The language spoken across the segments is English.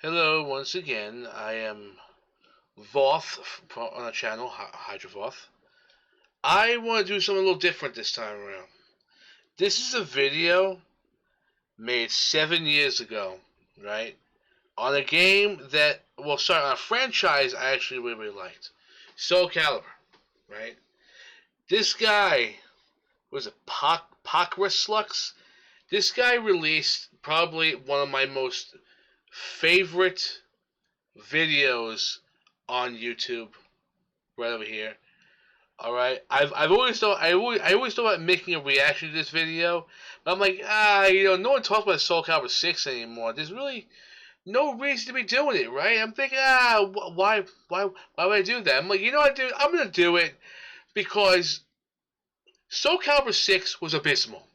Hello, once again. I am Voth on the channel, HydroVoth. I want to do something a little different this time around. This is a video made 7 years ago, right? On a game that, on a franchise I actually really liked. Soul Calibur, right? This guy was a Slux. This guy released probably one of my most favorite videos on YouTube right over here. All right, I've always thought I always thought about making a reaction to this video, but I'm like no one talks about Soul Calibur 6 anymore. There's really no reason to be doing it, right? I'm thinking why would I do that? I'm like, you know what, dude, I'm gonna do it because Soul Calibur 6 was abysmal.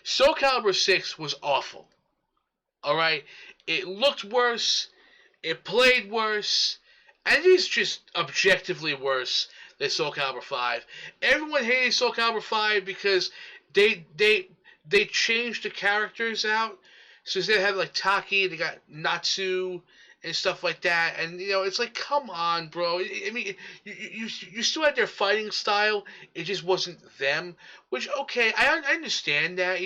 Soul Calibur 6 was awful. All right, it looked worse. It played worse, and it is just objectively worse than Soul Calibur 5. Everyone hated Soul Calibur 5 because they changed the characters out. So instead of having like Taki, they got Natsu and stuff like that. And it's like, come on, bro. I mean, you still had their fighting style. It just wasn't them. Which, okay, I understand that.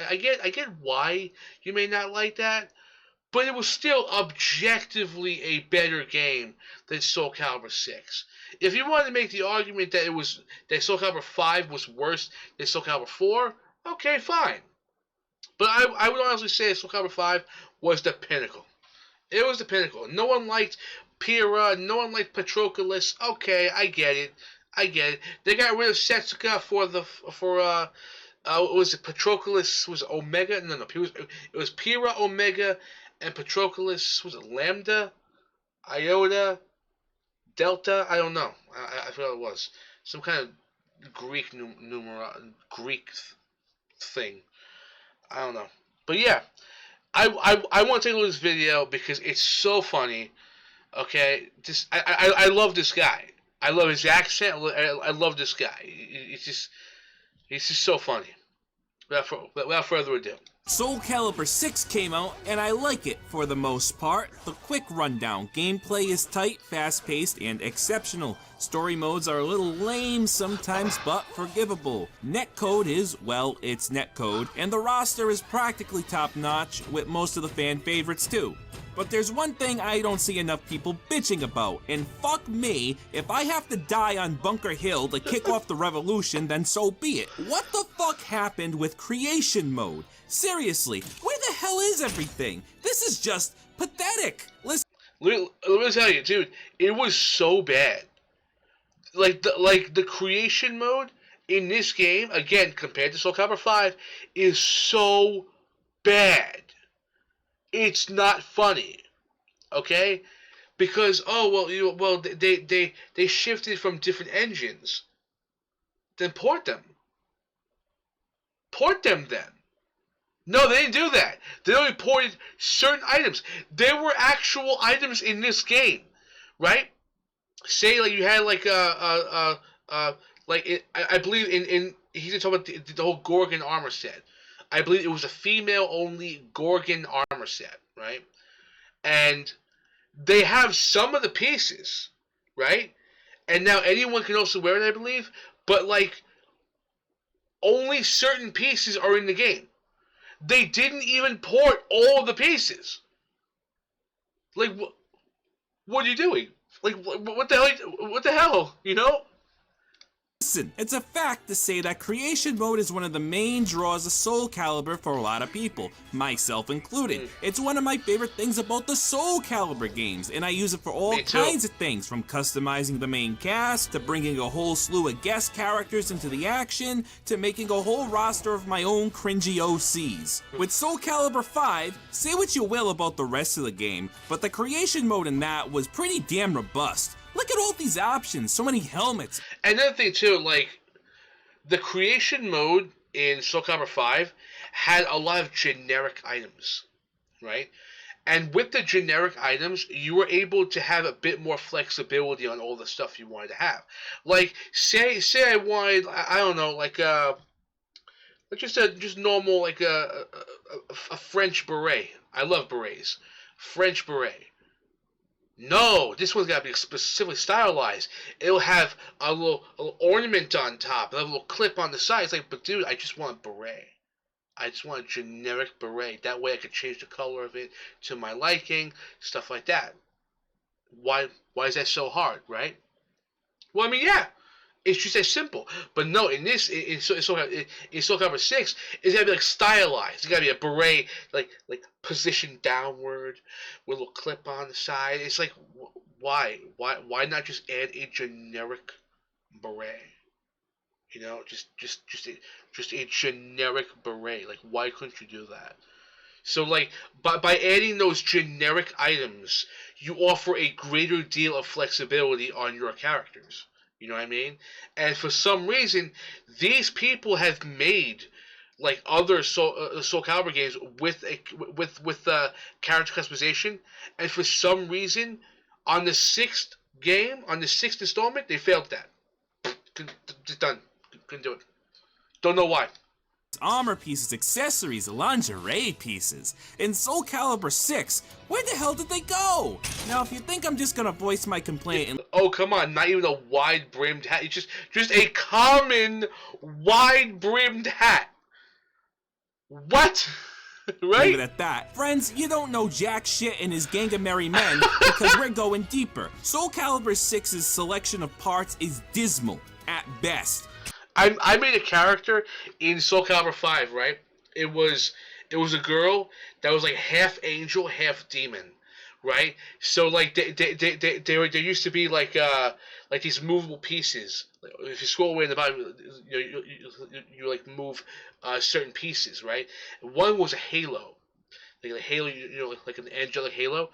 I get why you may not like that. But it was still objectively a better game than Soul Calibur 6. If you wanted to make the argument that Soul Calibur 5 was worse than Soul Calibur 4, okay, fine. But I would honestly say Soul Calibur 5 was the pinnacle. It was the pinnacle. No one liked Pyrrha. No one liked Patroclus. Okay, I get it. They got rid of Setsuka was it Patroclus? Was it Omega? No. It was Pyrrha, Omega, and Patroclus. Was it Lambda, Iota, Delta? I don't know. I forgot what it was. Some kind of Greek thing. I don't know. But yeah, I want to take a look at this video because it's so funny. Okay, I love this guy. I love his accent. I love this guy. He's just so funny. Without further ado. Soul Calibur 6 came out, and I like it for the most part. The quick rundown. Gameplay is tight, fast-paced, and exceptional. Story modes are a little lame sometimes, but forgivable. Netcode is, well, it's netcode, and the roster is practically top-notch, with most of the fan favorites too. But there's one thing I don't see enough people bitching about, and fuck me, if I have to die on Bunker Hill to kick off the revolution, then so be it. What the fuck happened with creation mode? Seriously, where the hell is everything? This is just pathetic. Let me tell you, dude, it was so bad. Like the creation mode in this game, again, compared to Soul Calibur 5, is so bad. It's not funny, okay? Because they shifted from different engines. Then port them. Port them then. No, they didn't do that. They only ported certain items. There were actual items in this game, right? Say like you had like I believe in he's talking about the whole Gorgon armor set. I believe it was a female-only Gorgon armor set, right? And they have some of the pieces, right? And now anyone can also wear it, I believe. But, like, only certain pieces are in the game. They didn't even port all the pieces. Like, what are you doing? Like, what the hell? What the hell? You know? Listen, it's a fact to say that creation mode is one of the main draws of Soul Calibur for a lot of people, myself included. It's one of my favorite things about the Soul Calibur games, and I use it for all kinds of things, from customizing the main cast, to bringing a whole slew of guest characters into the action, to making a whole roster of my own cringy OCs. With Soul Calibur 5, say what you will about the rest of the game, but the creation mode in that was pretty damn robust. Look at all these options, so many helmets. Another thing too, like, the creation mode in Soul Calibur 5 had a lot of generic items, right? And with the generic items, you were able to have a bit more flexibility on all the stuff you wanted to have. Like, say I wanted, I don't know, like just normal, like a French beret. I love berets. French beret. No, this one's got to be specifically stylized. It'll have a little ornament on top, a little clip on the side. It's like, but dude, I just want a beret. I just want a generic beret. That way I could change the color of it to my liking, stuff like that. Why is that so hard, right? Well, I mean, yeah, it's just as simple. But no, in this, in Soul Calibur 6, it's gotta be like stylized. It's gotta be a beret, like positioned downward with a little clip on the side. It's like, why not just add a generic beret? You know, just a generic beret. Like, why couldn't you do that? So, like, by adding those generic items, you offer a greater deal of flexibility on your characters. You know what I mean? And for some reason, these people have made like other Soul Calibur games with character customization, and for some reason, on the sixth installment, they failed that. Just done. Couldn't do it. Don't know why. Armor pieces, accessories, lingerie pieces. In Soul Calibur 6, where the hell did they go? Now, if you think I'm just gonna voice my complaint and oh, come on, not even a wide-brimmed hat. It's just a common wide-brimmed hat. What? Right? leave it at that. Friends, you don't know jack shit in his gang of merry men because we're going deeper. Soul Calibur 6's selection of parts is dismal at best. I made a character in Soul Calibur 5, right? It was a girl that was like half angel, half demon, right? So like there used to be like these movable pieces. If you scroll away in the bottom, you like move certain pieces, right? One was a halo, like a halo, like an angelic halo,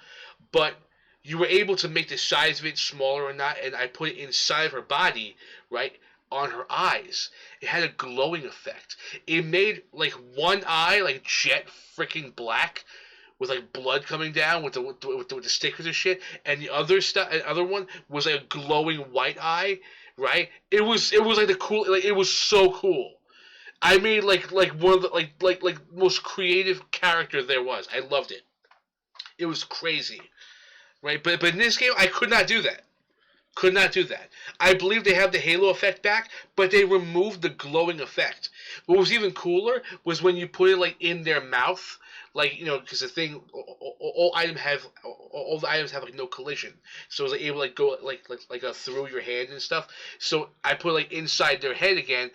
but you were able to make the size of it smaller or not, and I put it inside of her body, right? On her eyes. It had a glowing effect. It made like one eye like jet freaking black with like blood coming down with the stickers and shit, and the other one was like a glowing white eye, right? It was like the cool, like it was so cool. I made like one of the like most creative character there was. I loved it. It was crazy, right? But in this game I could not do that. Could not do that. I believe they have the halo effect back, but they removed the glowing effect. What was even cooler was when you put it like in their mouth, like because the thing, all the items have like no collision, so it's like able to like go like through your hand and stuff. So I put it like inside their head again,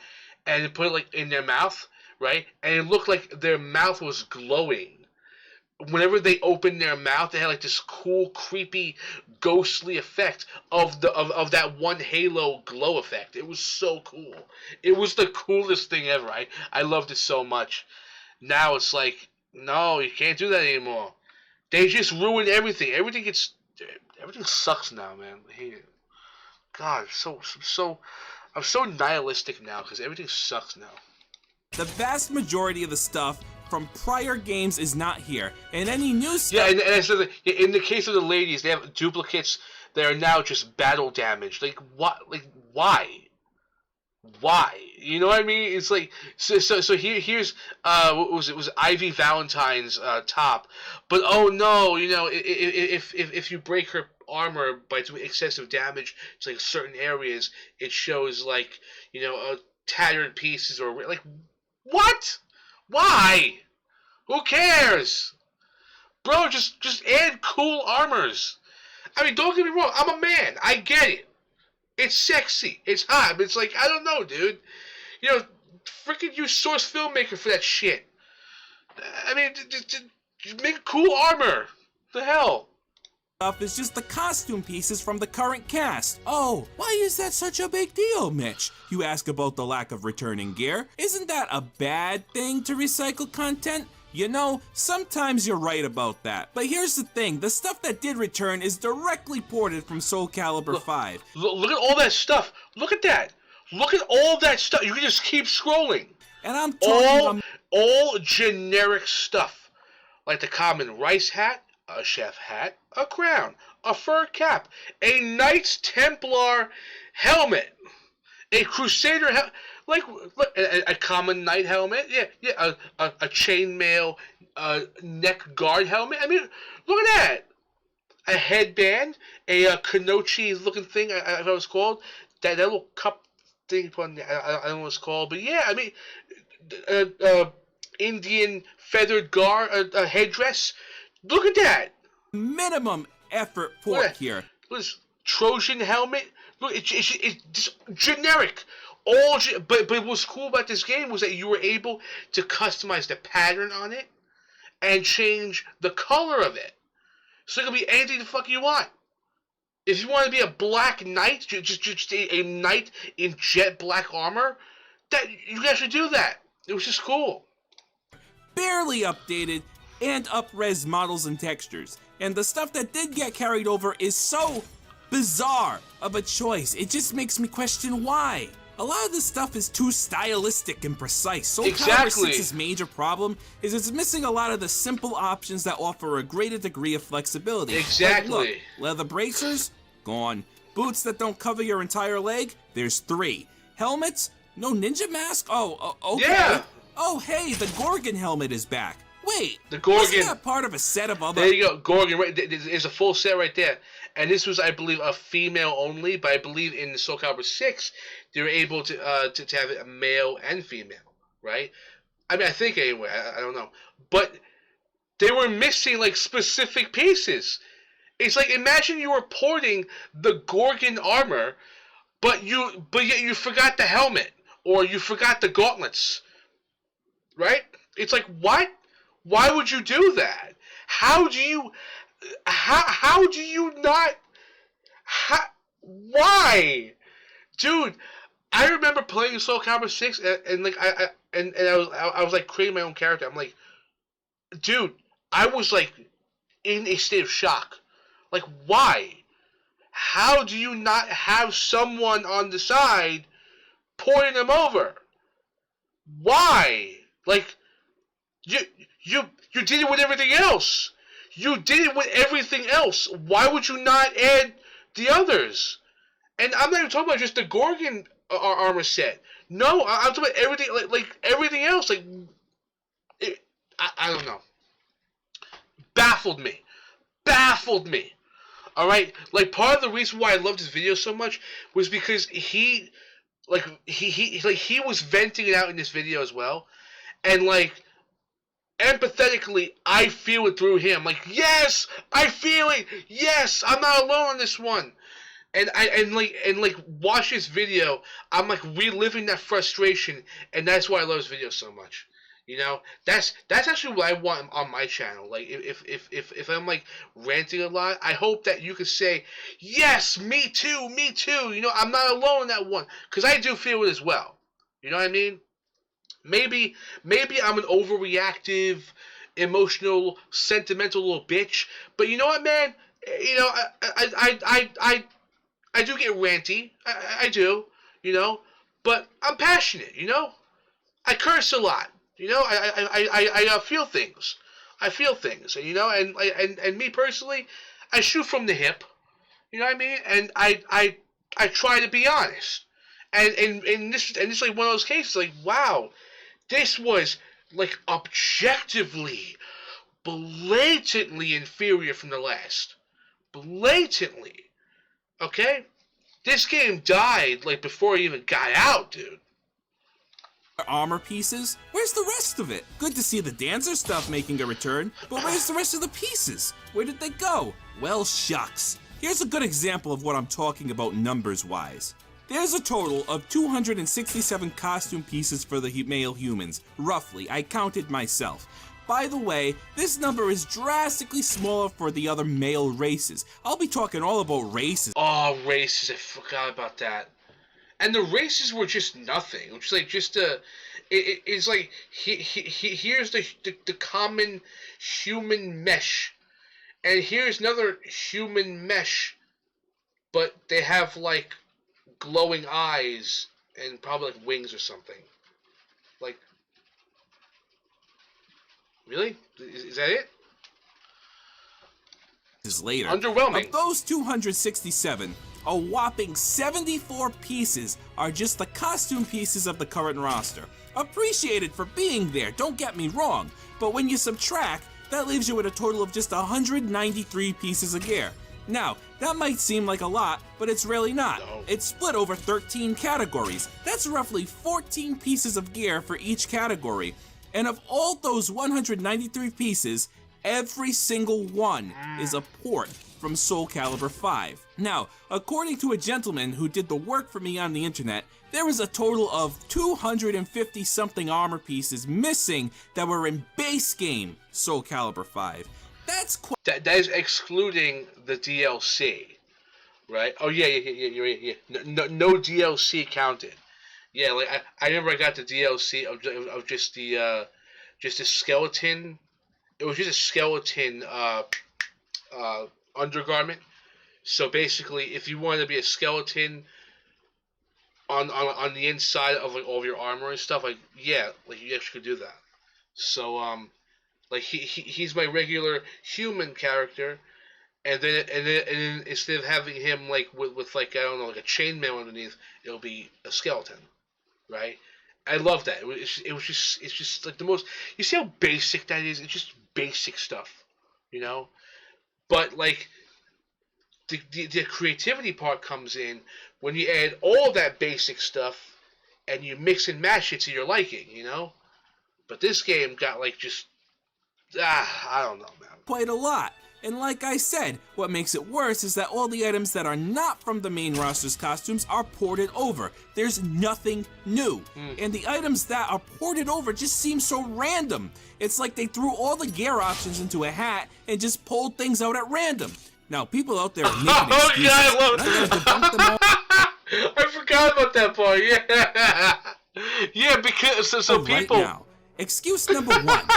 and put it like in their mouth, right? And it looked like their mouth was glowing. Whenever they opened their mouth, they had like this cool, creepy, ghostly effect of that one halo glow effect. It was so cool. It was the coolest thing ever. I loved it so much. Now it's like, no, you can't do that anymore. They just ruined everything. Everything sucks now, man. I hate it. God, I'm so nihilistic now because everything sucks now. The vast majority of the stuff from prior games is not here, and any new stuff. Yeah, and so in the case of the ladies, they have duplicates that are now just battle damage. Like what? Like why? Why? You know what I mean? It's like so here's what was it? It was Ivy Valentine's top, but oh no, if you break her armor by doing excessive damage to like certain areas, it shows like tattered pieces or like what? Why? Who cares? Bro, just add cool armors. I mean, don't get me wrong, I'm a man. I get it. It's sexy. It's hot. But it's like, I don't know, dude. Freaking use Source Filmmaker for that shit. I mean, just make cool armor. The hell? Stuff is just the costume pieces from the current cast. Oh, why is that such a big deal, Mitch? You ask about the lack of returning gear. Isn't that a bad thing to recycle content? Sometimes you're right about that. But here's the thing, the stuff that did return is directly ported from Soul Calibur 5. Look at all that stuff. Look at that. Look at all that stuff. You can just keep scrolling. And I'm talking all generic stuff. Like the common rice hat, a chef hat, a crown, a fur cap, a Knights Templar helmet, A Crusader, like a common knight helmet. Yeah, a chainmail neck guard helmet. I mean, look at that. A headband, a Kanochi looking thing, I thought it was called. That little cup thing, I don't know what it's called. But yeah, I mean, Indian feathered headdress. Look at that. Minimum effort port here. Look at this Trojan helmet. Look, it's just generic. But what's cool about this game was that you were able to customize the pattern on it and change the color of it. So it can be anything the fuck you want. If you want to be a black knight, just a knight in jet black armor, that you guys should do that. It was just cool. Barely updated and up-res models and textures. And the stuff that did get carried over is so bizarre of a choice. It just makes me question why. A lot of this stuff is too stylistic and precise. Soul Calibur 6's major problem is it's missing a lot of the simple options that offer a greater degree of flexibility. Exactly. Like, look, leather bracers? Gone. Boots that don't cover your entire leg? There's 3. Helmets? No ninja mask? Oh, okay. Yeah. Oh, hey, the Gorgon helmet is back. Wait, the Gorgon. Wasn't that part of a set of other... There you go, Gorgon. Right, there's a full set right there. And this was, I believe, a female only, but I believe in the Soul Calibur 6, they were able to have it a male and female, right? I mean, I think anyway, I don't know. But they were missing, like, specific pieces. It's like, imagine you were porting the Gorgon armor, but yet you forgot the helmet, or you forgot the gauntlets, right? It's like, what? Why would you do that? How do you not? Why, dude? I remember playing Soul Calibur 6 and like I was like creating my own character. I'm like, dude, I was like in a state of shock. Like, why? How do you not have someone on the side pointing them over? Why? Like, you did it with everything else. You did it with everything else. Why would you not add the others? And I'm not even talking about just the Gorgon armor set. No, I'm talking about everything, like everything else. Like, I don't know. Baffled me. All right, like part of the reason why I loved this video so much was because he was venting it out in this video as well, and like empathetically, I feel it through him. Like, yes, I feel it. Yes, I'm not alone on this one. And watch this video. I'm like reliving that frustration, and that's why I love this video so much. You know, that's actually what I want on my channel. Like, if I'm like ranting a lot, I hope that you could say, yes, me too. You know, I'm not alone in that one, because I do feel it as well. You know what I mean? Maybe I'm an overreactive, emotional, sentimental little bitch. But you know what, man? You know, I do get ranty. I do. You know, but I'm passionate. You know, I curse a lot. You know, I feel things. I feel things. And you know, and me personally, I shoot from the hip. You know what I mean? And I try to be honest. And this is like one of those cases. Like, wow. This was, like, objectively, blatantly inferior from the last. Blatantly. Okay? This game died, like, before it even got out, dude. Armor pieces? Where's the rest of it? Good to see the dancer stuff making a return, but where's the rest of the pieces? Where did they go? Well, shucks. Here's a good example of what I'm talking about numbers-wise. There's a total of 267 costume pieces for the male humans, roughly. I counted myself. By the way, this number is drastically smaller for the other male races. I'll be talking all about races. Oh, races, I forgot about that. And the races were just nothing. Which is like just it's like here's the common human mesh, and here's another human mesh, but they have like glowing eyes and probably like wings or something. Like, really? Is that it? Later. Underwhelming. Of those 267, A whopping 74 pieces are just the costume pieces of the current roster. Appreciated for being there, don't get me wrong, but when you subtract, that leaves you with a total of just 193 pieces of gear. Now, that might seem like a lot, but it's really not. No. It's split over 13 categories. That's roughly 14 pieces of gear for each category. And of all those 193 pieces, every single one is a port from Soul Calibur 5. Now, according to a gentleman who did the work for me on the internet, there was a total of 250 something armor pieces missing that were in base game Soul Calibur 5. That's quite That is excluding the DLC, right? Oh yeah. No DLC counted. Yeah, like I remember I got the DLC of just the skeleton. It was just a skeleton undergarment. So basically, if you wanted to be a skeleton on the inside of like all of your armor and stuff, like yeah, like you actually could do that. So like he's my regular human character, and then instead of having him like with like I don't know like a chainmail underneath, it'll be a skeleton, right? I love that. It's just like the most. You see how basic that is? It's just basic stuff, you know. But like the creativity part comes in when you add all that basic stuff and you mix and match it to your liking, you know. But this game got like just I don't know, man. quite a lot. And like I said, what makes it worse is that all the items that are not from the main roster's costumes are ported over. There's nothing new. And the items that are ported over just seem so random. It's like they threw all the gear options into a hat and just pulled things out at random. Now, people out there are making excuses. Yeah, I love and I'm gonna debunk them all. I forgot about that part. Yeah, yeah, because so right people. now. Excuse number one.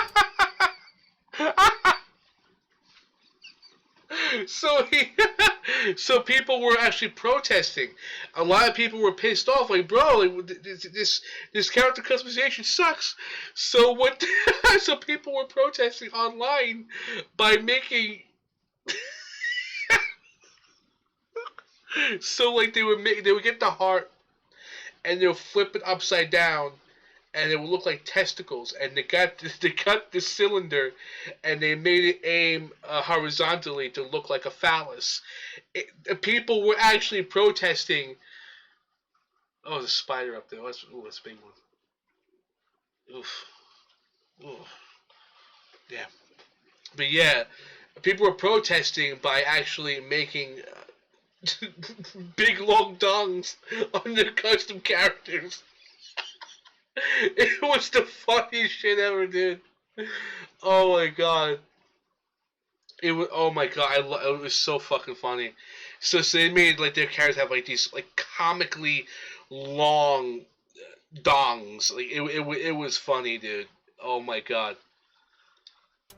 So people were actually protesting. A lot of people were pissed off, like, bro, like, this character customization sucks. So what? So people were protesting online by making. So like they would get the heart, and they'll flip it upside down, and it will look like testicles. And they got the cylinder, and they made it aim horizontally to look like a phallus. People were actually protesting. Oh, there's a spider up there. That's a big one. Oof. Oof. Yeah. But yeah, people were protesting by actually making big long dongs on their custom characters. It was the funniest shit ever, dude. Oh my god. It was. Oh my god. It was so fucking funny. So they made like their characters have like these like comically long dongs. Like it was funny, dude. Oh my god.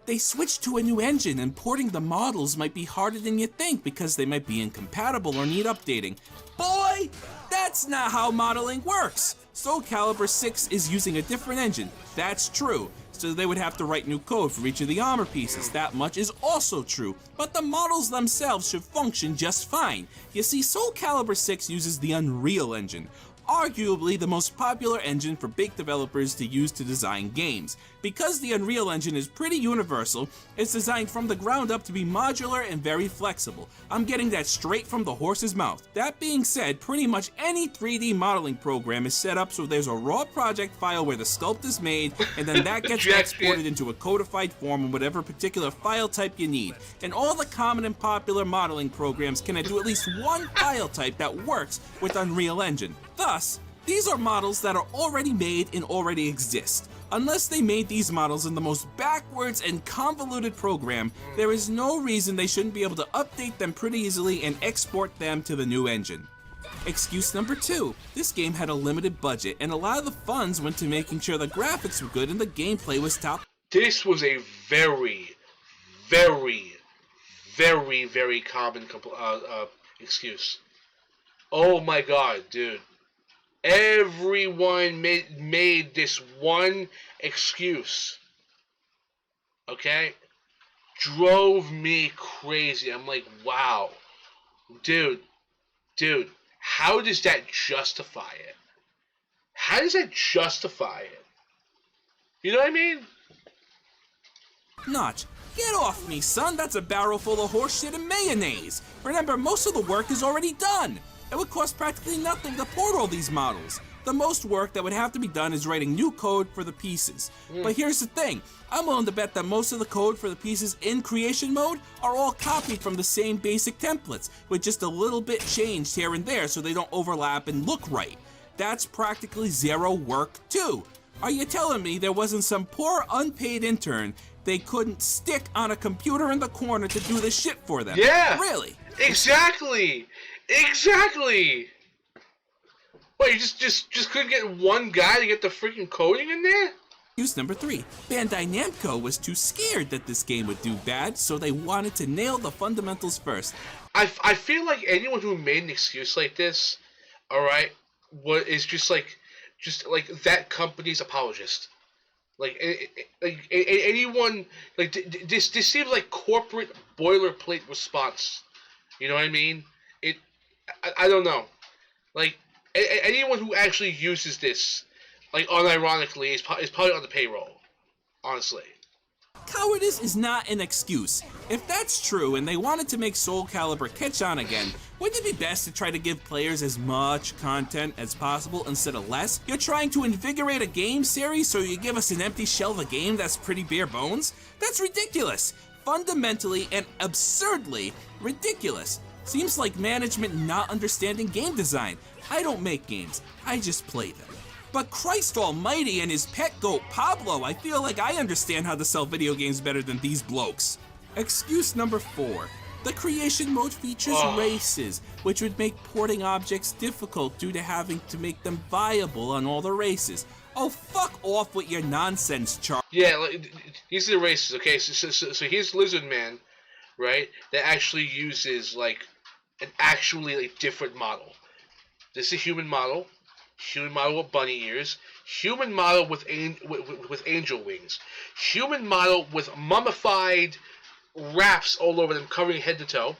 They switched to a new engine, and porting the models might be harder than you think because they might be incompatible or need updating. Boy, that's not how modeling works! Soul Calibur 6 is using a different engine, that's true, so they would have to write new code for each of the armor pieces. That much is also true, but the models themselves should function just fine. You see, Soul Calibur 6 uses the Unreal Engine, arguably the most popular engine for big developers to use to design games. Because the Unreal Engine is pretty universal, it's designed from the ground up to be modular and very flexible. I'm getting that straight from the horse's mouth. That being said, pretty much any 3D modeling program is set up so there's a raw project file where the sculpt is made, and then that gets exported into a codified form in whatever particular file type you need. And all the common and popular modeling programs can do at least one file type that works with Unreal Engine. Thus, these are models that are already made and already exist. Unless they made these models in the most backwards and convoluted program, there is no reason they shouldn't be able to update them pretty easily and export them to the new engine. Excuse number two, this game had a limited budget and a lot of the funds went to making sure the graphics were good and the gameplay was top. This was a very, very, very, very common excuse. Oh my god, dude. Everyone made this one excuse. Okay? Drove me crazy. I'm like, wow. Dude, Dude, how does that justify it? How does that justify it? You know what I mean? Notch, get off me, son. That's a barrel full of horseshit and mayonnaise. Remember, most of the work is already done. It would cost practically nothing to port all these models. The most work that would have to be done is writing new code for the pieces. But here's the thing. I'm willing to bet that most of the code for the pieces in creation mode are all copied from the same basic templates, with just a little bit changed here and there so they don't overlap and look right. That's practically zero work too. Are you telling me there wasn't some poor unpaid intern they couldn't stick on a computer in the corner to do this shit for them? Yeah! Really? Exactly! Exactly! What, you just couldn't get one guy to get the freaking coding in there? Excuse number 3. Bandai Namco was too scared that this game would do bad, so they wanted to nail the fundamentals first. I feel like anyone who made an excuse like this, alright, is just like that company's apologist. Like anyone, like this seems like corporate boilerplate response. You know what I mean? I don't know. Like anyone who actually uses this, like unironically, is probably on the payroll. Honestly. Cowardice is not an excuse. If that's true and they wanted to make Soul Calibur catch on again, wouldn't it be best to try to give players as much content as possible instead of less? You're trying to invigorate a game series so you give us an empty shell of a game that's pretty bare bones? That's ridiculous. Fundamentally and absurdly ridiculous. Seems like management not understanding game design. I don't make games, I just play them. But Christ almighty and his pet goat Pablo, I feel like I understand how to sell video games better than these blokes. Excuse number 4. The creation mode features races, which would make porting objects difficult due to having to make them viable on all the races. Oh, fuck off with your nonsense, Char. Yeah, like, these are the races, okay? So here's Lizard Man, right? That actually uses, like, an actually like, different model. This is a human model with bunny ears, human model with angel wings, human model with mummified wraps all over them covering head to toe,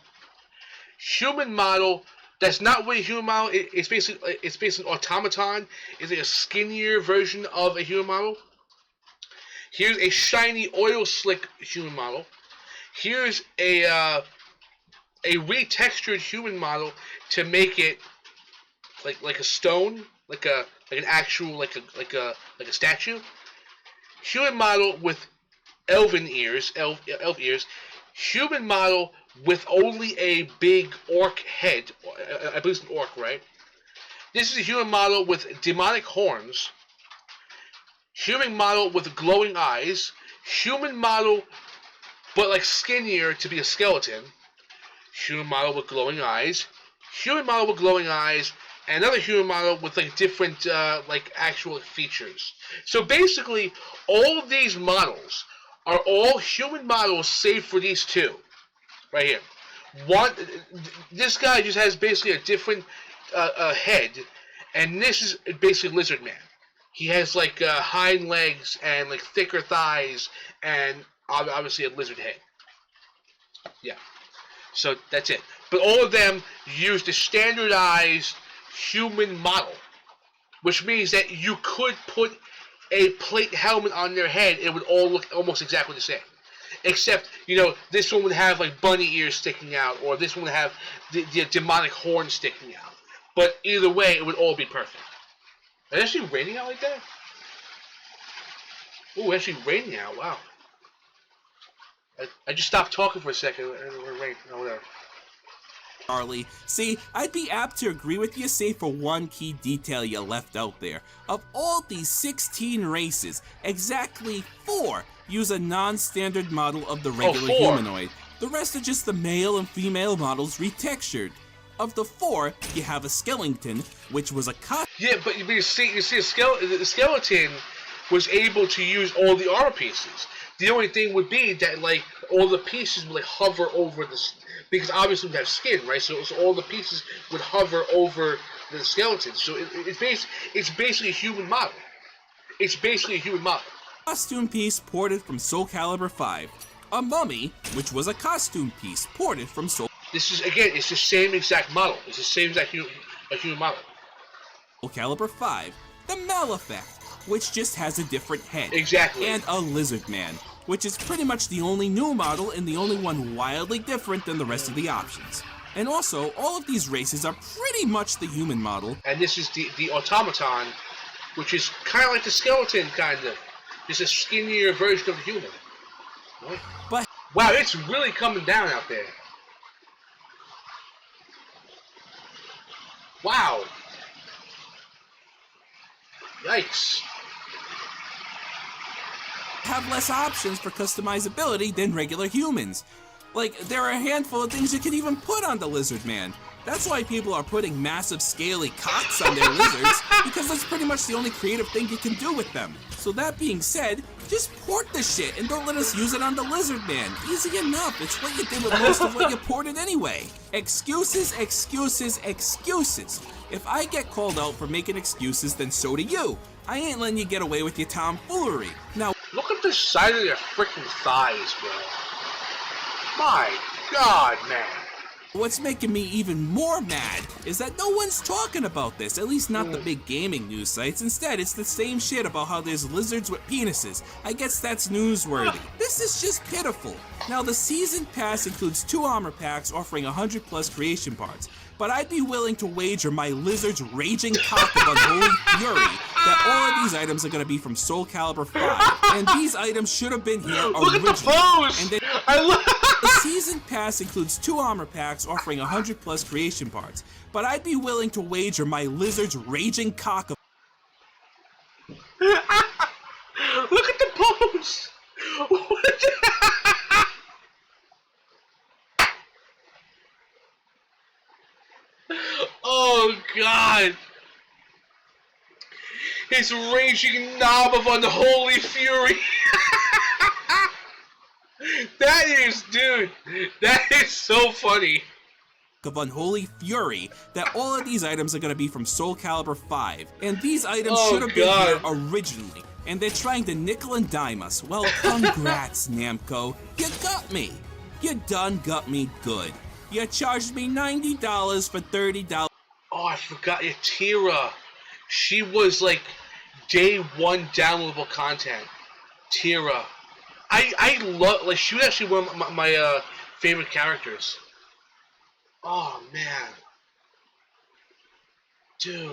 human model that's not really a human model, it's basically an automaton, it's like a skinnier version of a human model. Here's a shiny oil slick human model. Here's a retextured human model to make it like a stone, like an actual like a statue. Human model with elf ears. Human model with only a big orc head. I believe it's an orc, right? This is a human model with demonic horns. Human model with glowing eyes. Human model, but like skinnier to be a skeleton. Human model with glowing eyes. Human model with glowing eyes. And another human model with like different like actual features. So basically, all of these models are all human models save for these two, right here. This guy just has basically a different head, and this is basically Lizard Man. He has like hind legs and like thicker thighs, and obviously a lizard head. Yeah. So that's it. But all of them use the standardized human model, which means that you could put a plate helmet on their head, it would all look almost exactly the same. Except, you know, this one would have like bunny ears sticking out, or this one would have the demonic horn sticking out. But either way, it would all be perfect. Is it actually raining out like that? Ooh, actually raining out, wow. I just stopped talking for a second and it rained. No, whatever. Charlie. See, I'd be apt to agree with you save for one key detail you left out there. Of all these 16 races, exactly 4 use a non-standard model of the regular humanoid. The rest are just the male and female models retextured. Of the 4, you have a skeleton, which was a cut. Yeah, but you see the skeleton was able to use all the armor pieces. The only thing would be that, like, all the pieces would, like, hover over the... Because obviously we have skin, right? So all the pieces would hover over the skeleton. So it's basically a human model. It's basically a human model. Costume piece ported from Soul Calibur 5. A mummy, which was a costume piece ported from Soul... This is, again, it's the same exact model. It's the same exact human model. Soul Calibur 5, the Malefict, which just has a different head. Exactly. And a Lizard Man, which is pretty much the only new model and the only one wildly different than the rest of the options. And also, all of these races are pretty much the human model. And this is the automaton, which is kind of like the skeleton, kind of. Just a skinnier version of a human. Right? But wow, it's really coming down out there. Wow. Yikes. have less options for customizability than regular humans. Like, there are a handful of things you can even put on the Lizard Man. That's why people are putting massive scaly cocks on their lizards, because that's pretty much the only creative thing you can do with them. So that being said, just port the shit and don't let us use it on the Lizard Man. Easy enough, it's what you did with most of what you ported anyway. Excuses, excuses, excuses. If I get called out for making excuses, then so do you. I ain't letting you get away with your tomfoolery. Now, look at the size of your freaking thighs, bro. My God, man. what's making me even more mad is that no one's talking about this, at least not the big gaming news sites. Instead, it's the same shit about how there's lizards with penises. I guess that's newsworthy. This is just pitiful. Now, the Season Pass includes 2 armor packs offering 100 plus creation parts, but I'd be willing to wager my lizard's raging cock of unholy fury that all of these items are going to be from Soul Calibur 5, and these items should have been here originally. Look at the pose! And I love. The Season Pass includes 2 armor packs offering 100 plus creation parts, but I'd be willing to wager my lizard's raging cock of Look at the pose! What the... Oh God! His raging knob of unholy fury! That is, dude, that is so funny. of unholy fury that all of these items are going to be from Soul Calibur 5, and these items should have been here originally, and they're trying to nickel and dime us. Well, congrats, Namco. You got me. You done got me good. You charged me $90 for $30. Oh, I forgot, yeah, Tira. She was like day 1 downloadable content. Tira. I love, like, she was actually one of my favorite characters. Oh, man. Dude.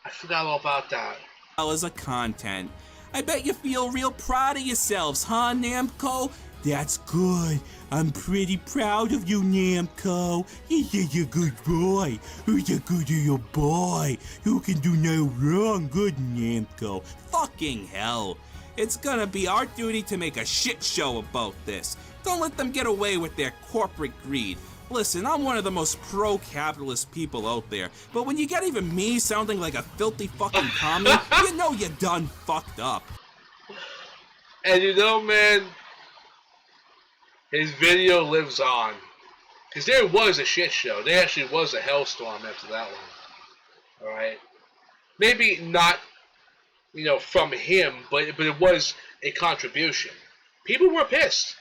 I forgot all about that. Of content. I bet you feel real proud of yourselves, huh, Namco? That's good. I'm pretty proud of you, Namco. You're a good boy. Who's a good little boy? Who can do no wrong? Good, Namco. Fucking hell. It's gonna be our duty to make a shit show about this. Don't let them get away with their corporate greed. Listen, I'm one of the most pro-capitalist people out there, but when you get even me sounding like a filthy fucking commie, you know you done fucked up. And you know, man, his video lives on. Because there was a shit show. There actually was a hellstorm after that one. Alright? Maybe not, you know, from him, but it was a contribution. People were pissed.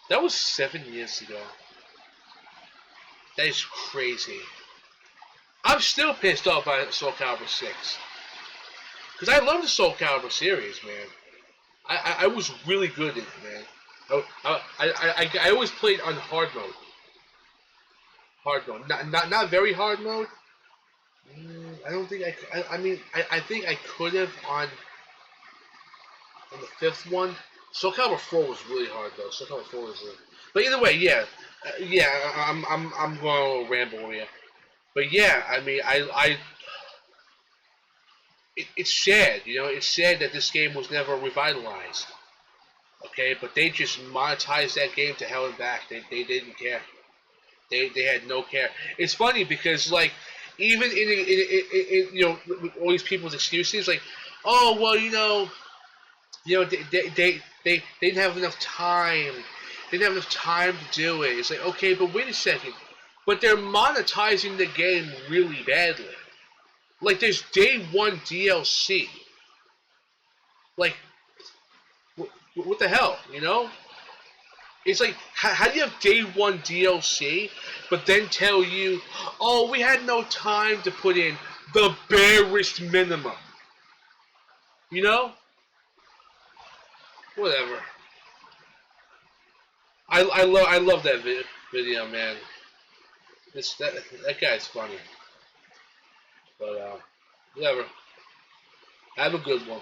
That was 7 years ago. That is crazy. I'm still pissed off by Soul Calibur 6. Because I love the Soul Calibur series, man. I was really good at it, man. I always played on hard mode. Hard mode. Not very hard mode. I don't think I mean, I think I could have on the 5th one. Soul Calibur 4 was really hard though. Soul Calibur 4 was really... But either way, yeah. I'm going a little ramble here. But yeah, I mean, it's sad, you know, it's sad that this game was never revitalized. Okay, but they just monetized that game to hell and back. They didn't care. They had no care. It's funny because, like, even in you know, with all these people's excuses, like, oh well, you know, they didn't have enough time. They didn't have enough time to do it. It's like, okay, but wait a second. But they're monetizing the game really badly. Like, there's day 1 DLC. Like, What the hell, you know? It's like, how do you have day one DLC, but then tell you, oh, we had no time to put in the barest minimum? You know? Whatever. I love that video, man. That guy's funny. But whatever. Have a good one.